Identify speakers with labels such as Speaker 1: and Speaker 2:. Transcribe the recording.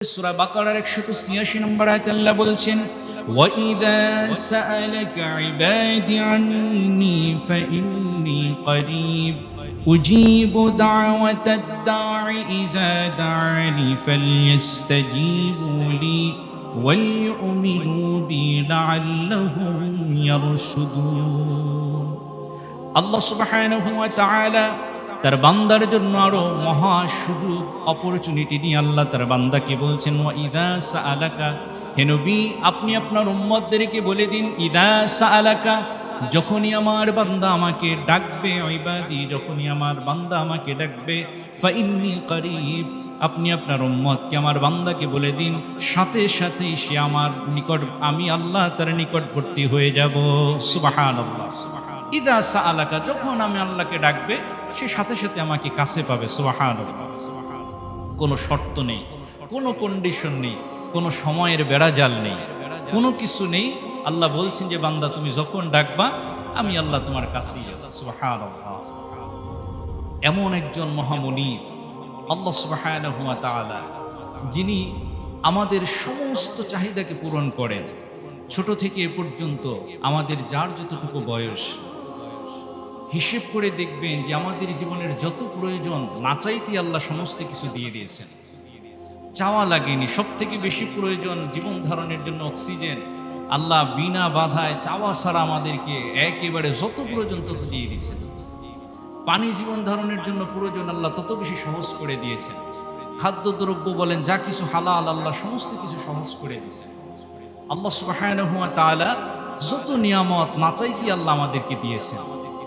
Speaker 1: সূরা বাকারার 186 নম্বর আয়াতে আল্লাহ বলছেন, ওয়াইযা সাআলাকা ইবাদি আন্নী ফাইন্নী করিব উজিবু দাওয়াতাদ দাঈ ইযা দাআনি ফালইস্তাজিবু লি ওয়ালইউমিনু বি লাআল্লাহুম ইয়ারশুদুন। আল্লাহ সুবহানাহু ওয়া তাআলা তার বান্দার জন্য আরো মহা সুযোগ অপরচুনিটি নিয়ে আল্লাহ তার বান্দাকে বলছেন, ওয়া ইযা সাআলাকা, হে নবী আপনি আপনার উম্মতদেরকে বলে দিন, ইযা সাআলাকা, যখনই আমার বান্দা আমাকে ডাকবে, ইবাদি, যখনই আমার বান্দা আমাকে ডাকবে, ফাইন্নী করিব, আপনি আপনার উম্মতকে আমার বান্দাকে বলে দিন, সাথে সাথেই সে আমার নিকট, আমি আল্লাহ তার নিকটবর্তী হয়ে যাব। সুবহানাল্লাহ। ইযা সাআলাকা, যখন আমি আল্লাহকে ডাকবে সে সাথে সাথে আমাকে কাছে পাবে। সুবহানাল্লাহ। কোনো শর্ত নেই, কোনো কন্ডিশন নেই, কোনো সময়ের বেড়াজাল নেই, কোনো কিছু নেই। আল্লাহ বলছেন যে বান্দা তুমি যখন ডাকবা আমি আল্লাহ তোমার কাছেই আছি। সুবহানাল্লাহ। এমন একজন মহামনির আল্লাহ সুবহানাহু ওয়া তাআলা, যিনি আমাদের সমস্ত চাহিদাকে পূরণ করেন। ছোট থেকে এ পর্যন্ত আমাদের যার যতটুকু বয়স, হিসেব করে দেখবেন যে আমাদের জীবনের যত প্রয়োজন না চাইতে আল্লাহ সমস্ত কিছু দিয়ে দিয়েছেন, চাওয়া লাগেনি। সব থেকে বেশি প্রয়োজন জীবন ধারণের জন্য অক্সিজেন, আল্লাহ বিনা বাধায় চাওয়া ছাড়া আমাদেরকে একেবারে যত প্রয়োজন তত দিয়ে দিয়েছেন। পানি জীবন ধারণের জন্য প্রয়োজন, আল্লাহ তত বেশি সহজ করে দিয়েছেন। খাদ্যদ্রব্য বলেন, যা কিছু হালাল, আল্লাহ সমস্ত কিছু সহজ করে দিয়েছেন। আল্লাহ সুবহানাহু ওয়া তাআলা যত নিয়ামত না চাইতে আল্লাহ আমাদেরকে দিয়েছেন।